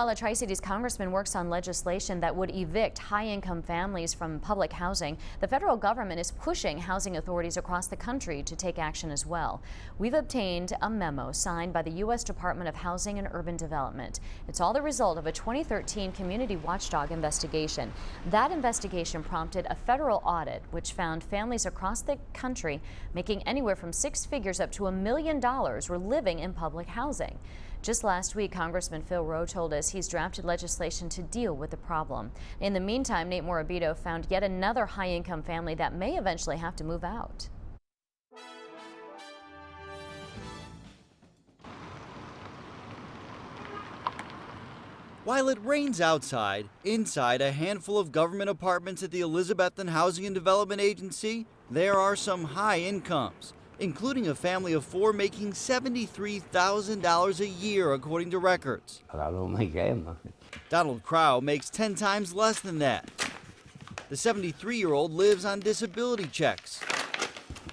While a Tri-Cities congressman works on legislation that would evict high-income families from public housing, the federal government is pushing housing authorities across the country to take action as well. We've obtained a memo signed by the U.S. Department of Housing and Urban Development. It's all the result of a 2013 community watchdog investigation. That investigation prompted a federal audit, which found families across the country making anywhere from six figures up to $1 million were living in public housing. Just last week, Congressman Phil Rowe told us he's drafted legislation to deal with the problem. In the meantime, Nate Morabito found yet another high-income family that may eventually have to move out. While it rains outside, inside a handful of government apartments at the Elizabethton Housing and Development Agency, there are some high incomes, including a family of four making $73,000 a year, according to records. I don't make that much. Donald Crow makes 10 times less than that. The 73-year-old lives on disability checks.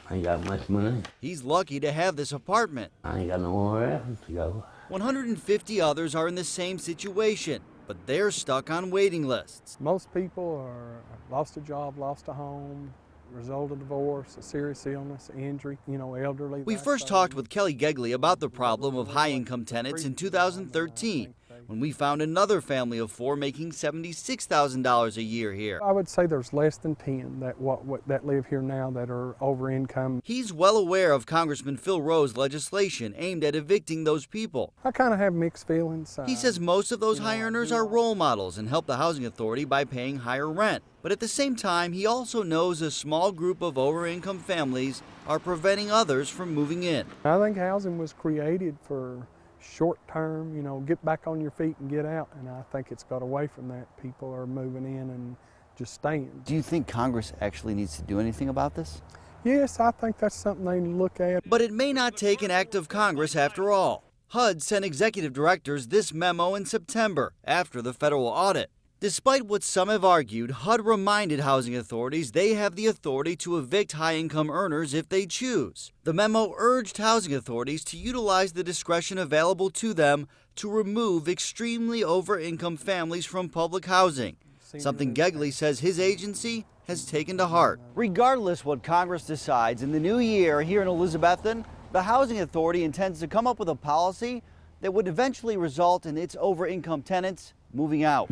I ain't got much money. He's lucky to have this apartment. I ain't got nowhere else to go. 150 others are in the same situation, but they're stuck on waiting lists. Most people are lost a job, lost a home, result of divorce, a serious illness, injury, elderly. We first talked with Kelly Gegley about the problem of high-income tenants in 2013, when we found another family of four making $76,000 a year here. I would say there's less than 10 that live here now that are over income. He's well aware of Congressman Phil Rowe's legislation aimed at evicting those people. I kind of have mixed feelings. He says most of those high earners are role models and help the housing authority by paying higher rent. But at the same time, he also knows a small group of over-income families are preventing others from moving in. I think housing was created for short term, get back on your feet and get out. And I think it's got away from that. People are moving in and just staying. Do you think Congress actually needs to do anything about this? Yes, I think that's something they need to look at. But it may not take an act of Congress after all. HUD sent executive directors this memo in September after the federal audit. Despite what some have argued, HUD reminded housing authorities they have the authority to evict high-income earners if they choose. The memo urged housing authorities to utilize the discretion available to them to remove extremely over-income families from public housing, something Gegley says his agency has taken to heart. Regardless what Congress decides, in the new year here in Elizabethton, the housing authority intends to come up with a policy that would eventually result in its over-income tenants moving out.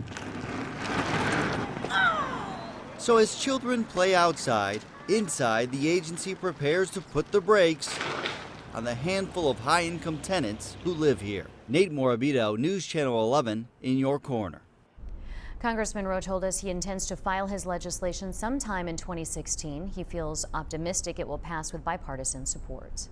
So as children play outside, inside the agency prepares to put the brakes on the handful of high-income tenants who live here. Nate Morabito, News Channel 11, in your corner. Congressman Rowe told us he intends to file his legislation sometime in 2016. He feels optimistic it will pass with bipartisan support.